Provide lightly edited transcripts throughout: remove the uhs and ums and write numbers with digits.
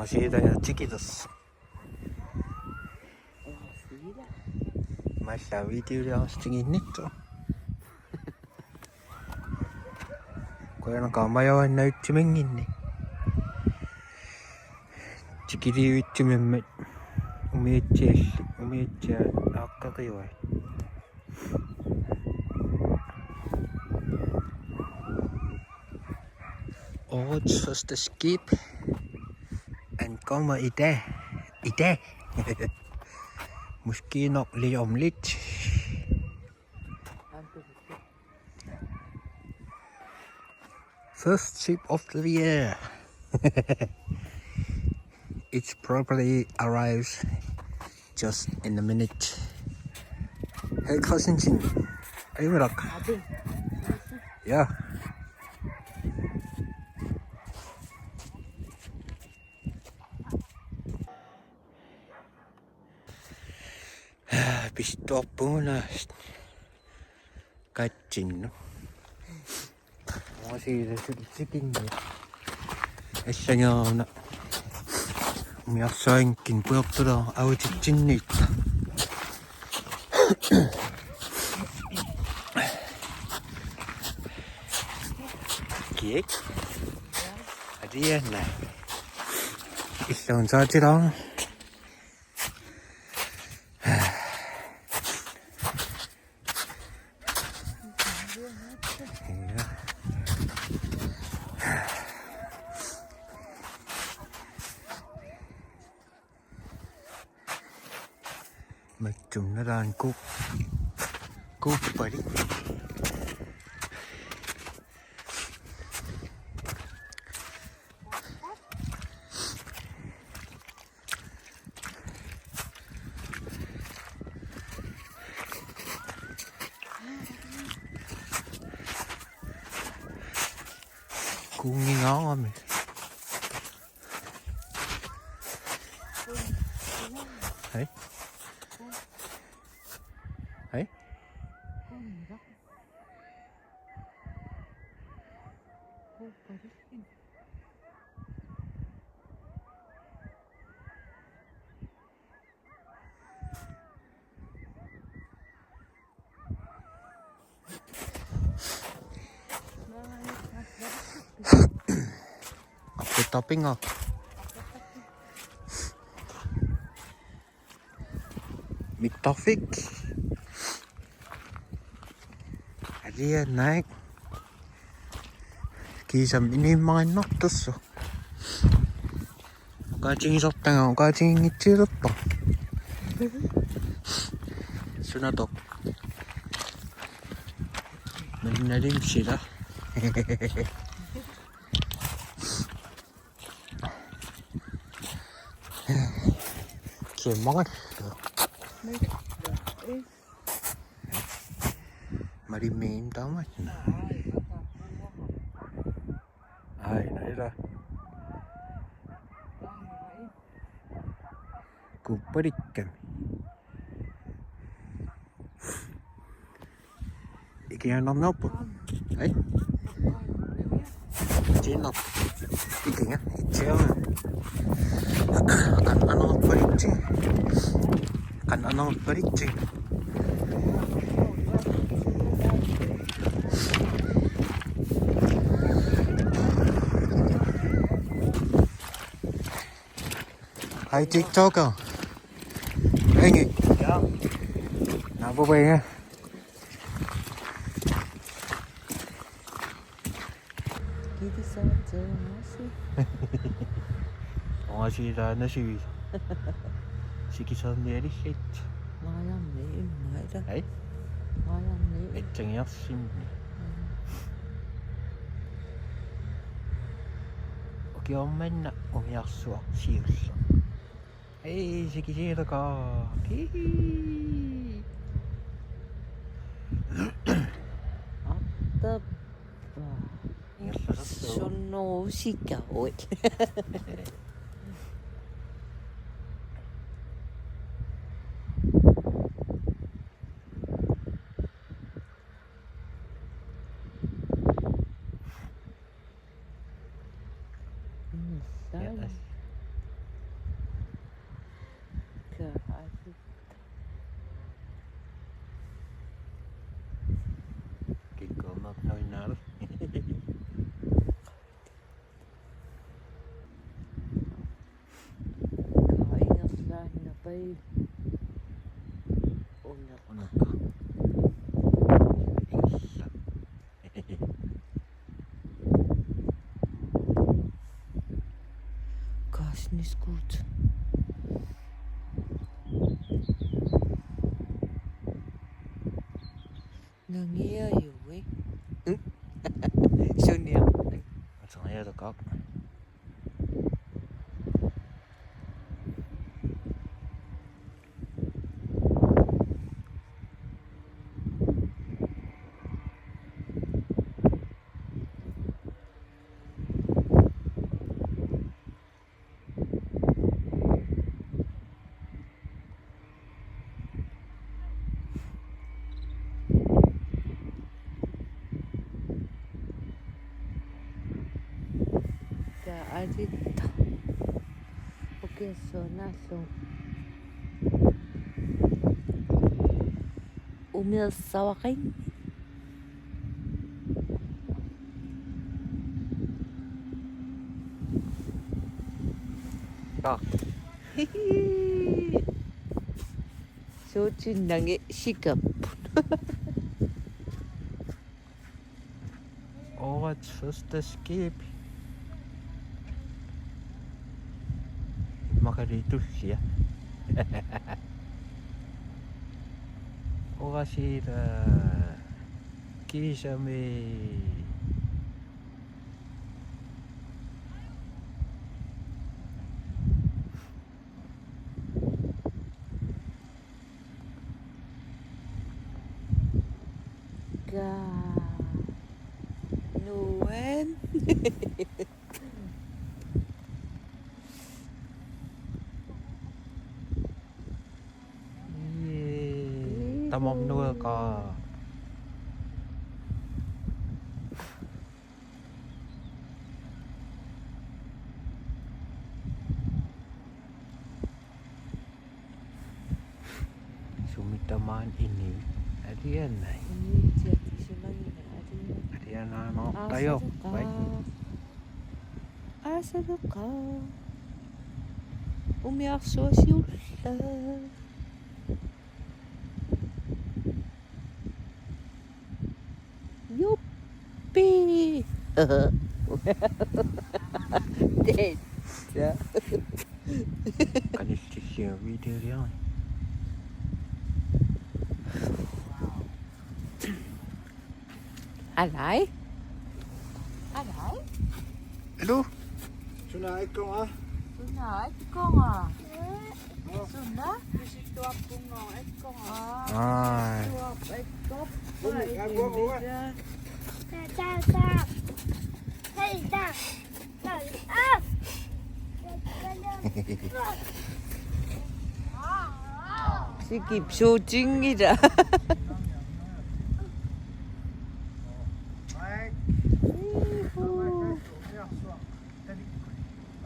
Orasila chiquitos. Orasila. Massa videolla stingit. Koyan kamaya näyttimenginni. Chikiriittimemme umiitsia akkariwai. Årets første skib ankommer i dag. Måske nok lige om lidt. First ship of the year. It probably arrives just in a minute. Hey cousin, are you rock? Yeah. Pistää punaista. Katsin, no. Mä siitä sikin.Essä joona. Mä sainkin puolta autettiin niitä. Kiek? Adiana.Issa on saatilaan. Mà chúng nó đang cúp vào đi. Cũng nghi ngó không mày. Đấy. Đấy. Cái topping không? Big topic. Idea night. Kisam ini main nok tuh. Kacing sok tengok kacing kecil tuh. Sunat tuh. Menarik sih lah. Kìa món mà đi mềm tao mà ai nãy ra cục bớt đi kèm kia nó nóc ấy chế nóc đi kìa treo kan ano balik kan ano balik Hai TikTok không? Anh nghỉ nào vô về nha. Orasila na si kisan nere shit. Mayan ne imnaida. Hey? Mayan ne. Etchen yapsın. Okei on mennä omiassua siirsa. Ei se kisiirkaa. Hihi. Atta. Sono usika oi. Ay. Una Ano ka? Isa. Gas nicht gut. Nangyayari eh. So niya. Altså, jeg er det godt. Alita. Okay, so naso. Umisawa kayo. Tak. 소진낭의 시급. Årets første skib. Makaritussia. Orasila. Kisame. Noen. Tamam nua ka. Sumitaman ini. Adiyan na. Adiyan na ano tayo. Bye. 아사르카 우미악소시울라 요삐 됐다 Kanisi siya video yan. 알라이? 알라이? Hello. Suna ikaw ah. Suna, ikaw nga. Suna? Bisituap ko nga, ikaw nga. Ay. Bisituap, ikaw. Sige, 소중이다.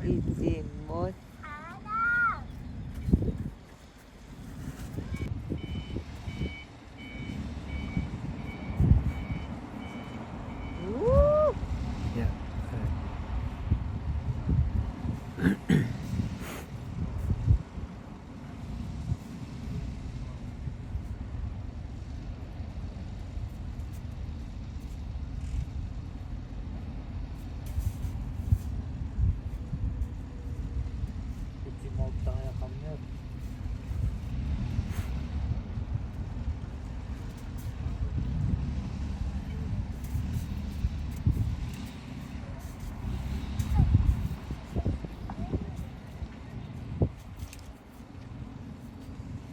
이제 뭐 Ja.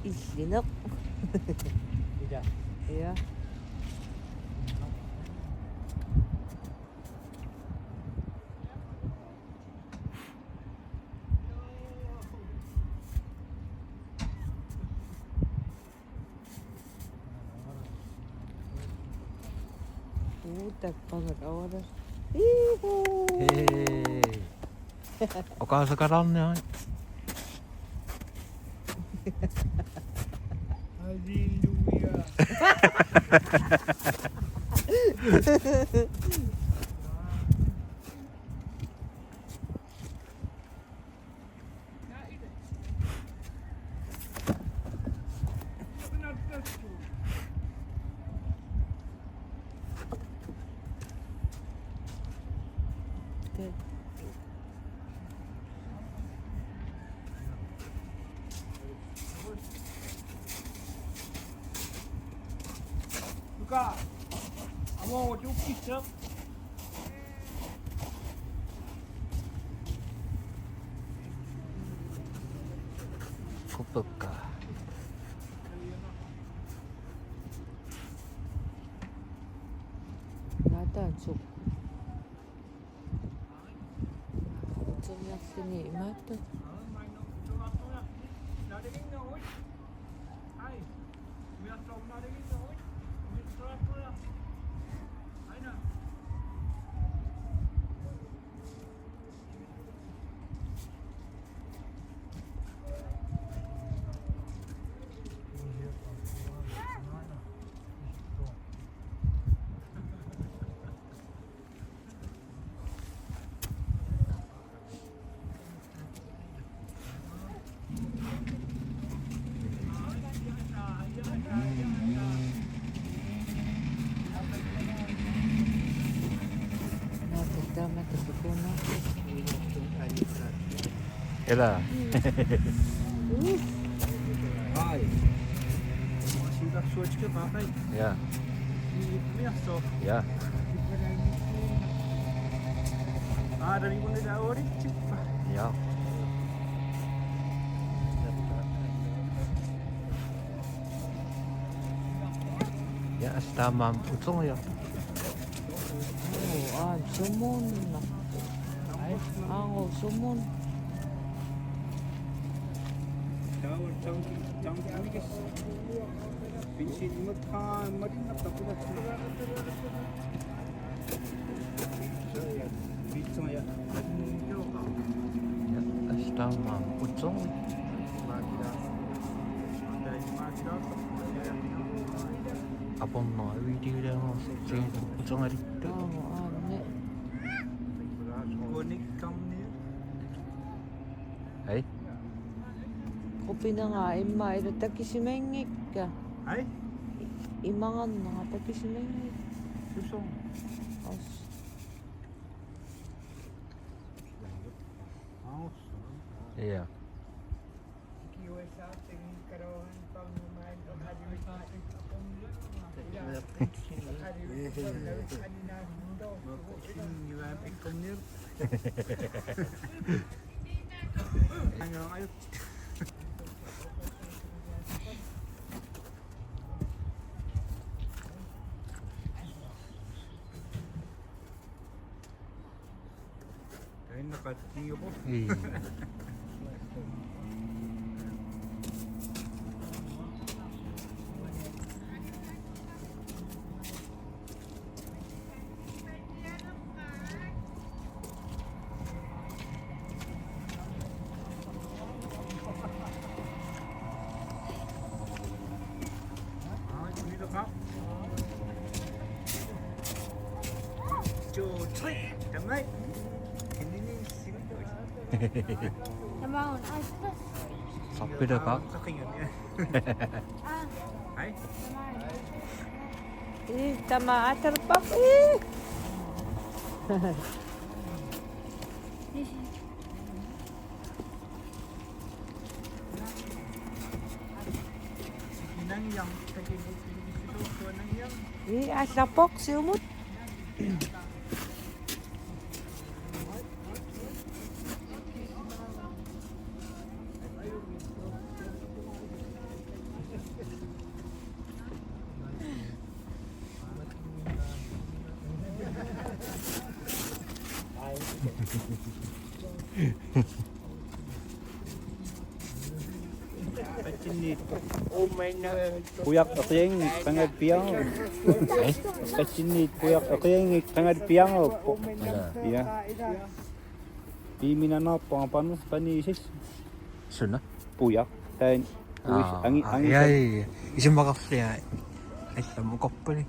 이신업. Ja. Tak banget awalnya. Hei. Oka sekarang ya. Haleluya. Luka. Amo tukisap. Kupag ka. Nata juk. Juk yak sini mata. Nata mata sukuna. Ela. Hai. Masih dah switch ke pakai. Ya. Ini biasa. Ya. Dari mana dah ori? Cepat. Ya. Ya, tama. Utong ya. Oh, sumun na. Ay, sumun. Jauh ini guys. Pinsin makan, mari nak tak pula. Saya bincang ya. Ya, tama. Utong. Apong mga video lang ako sa utong nga rito. Ane. Konik kam ni. Ay, Kopi na nga, ima, ito takisimengik ka. Hai, Imangan na nga, takisimengik. susung. As, Aus. iya. Ayo. Kain nakatingin po. Iya. Dito ka. 2, 3. Damay. Hindi ni siguro. Naman, ay, sus. Sabi na ka. Kakingan niya. Ah, Ay. naman. tama, atar pa eh. Nang yang kakingan dito nang yang. Asapok, siumot. Kuyak ako yung tangad piyang. Kacinit kuyak ako yung tangad piyang. Iya. Pimin na po ang panos panisis. Suna? Puyak. Then ang Ay, isang makapya. Ay, tamo ko pa rin.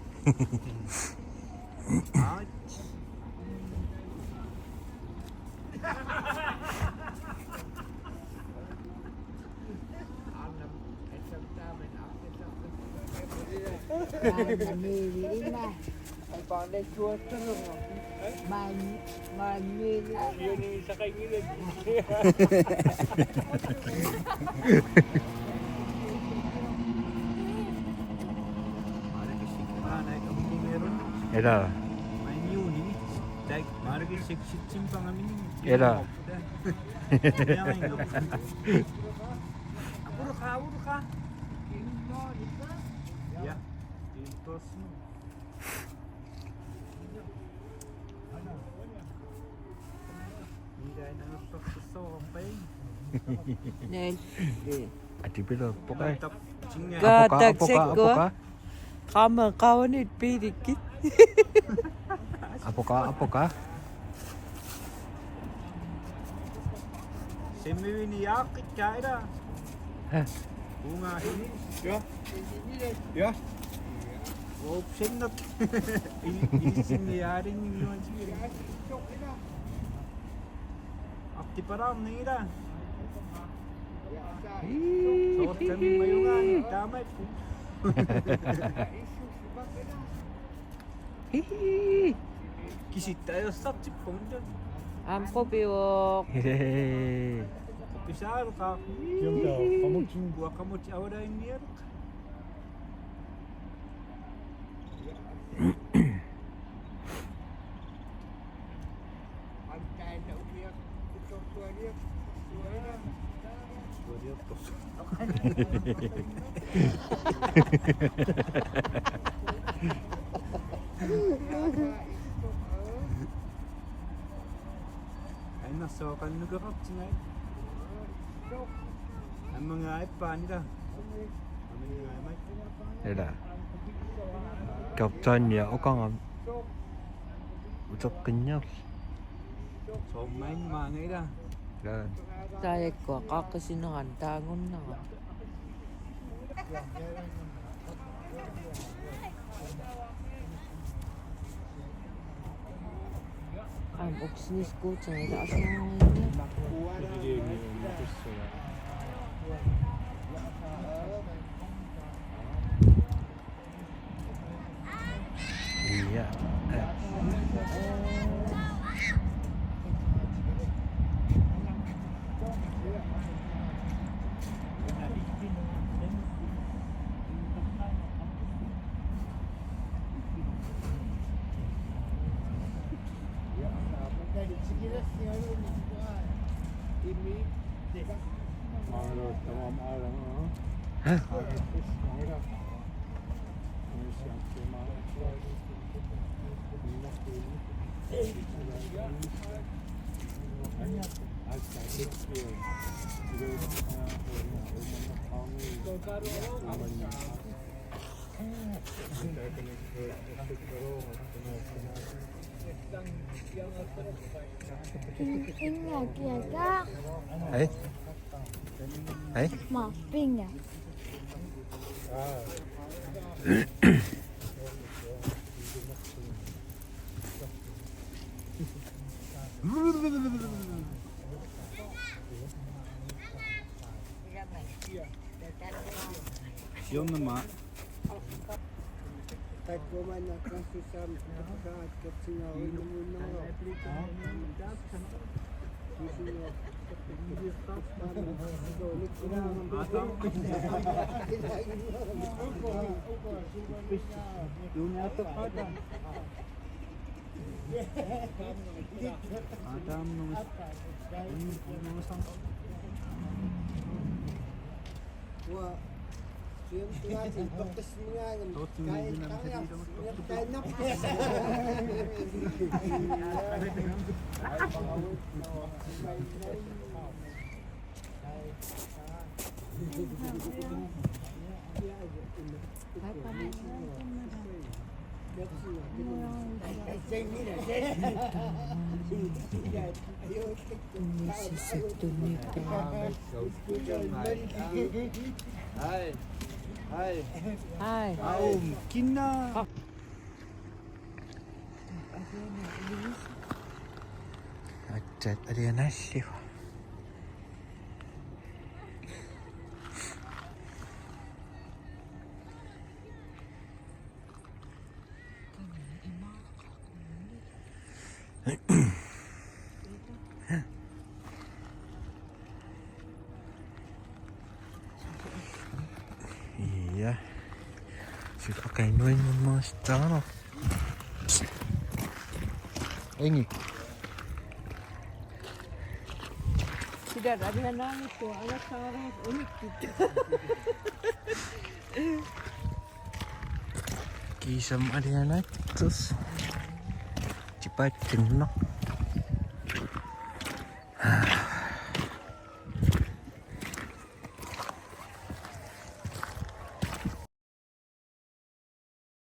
Era. Main Juni. Dijk, maar ik is simpang amin. Era. Apuro ka. Ya, tintos mo. Hindi na nagsususo ang pain. Nel. Ati pila po kay. Gadag Apo seko. ka. Kama kawanit pirikit. Apo ka. Semi ni yakit kaya. Bunga ini. Ya. Option na. Inisinyarin yung siguro. Akti param na ira. Sort kami mayungan. Damay po. Kisit tayo sa tipong dyan. Amko biwok. Hehehe. Pisaro ka. Yung daw, kamutsing. Buwa kamuts awda niya. Ay nasa kan nagakap sinay. Ang mga ay pa nila. Era. 겹쳤냐? 오강함. 무조건요. So main mga ila. Era. Tayo ko kakasinangan tangon na. Ang oksinis ko sa taas ng Iya. Tamam alam mo. Hah? Pinga. Ấy. Ấy. Mà pinga. Yung nama. Yung ato pada. Adam nung Wah, siya tuwati, baktas mo nga yan. Kain ka nga, kain na. Hi. Aum, kina. Acet ada nasi. Iya. Sudah kayak nuin mas jangan. Ini. Tidak ada yang nangis tuh, anak sangat unik gitu. Kisam ada yang naik terus cepat kenok.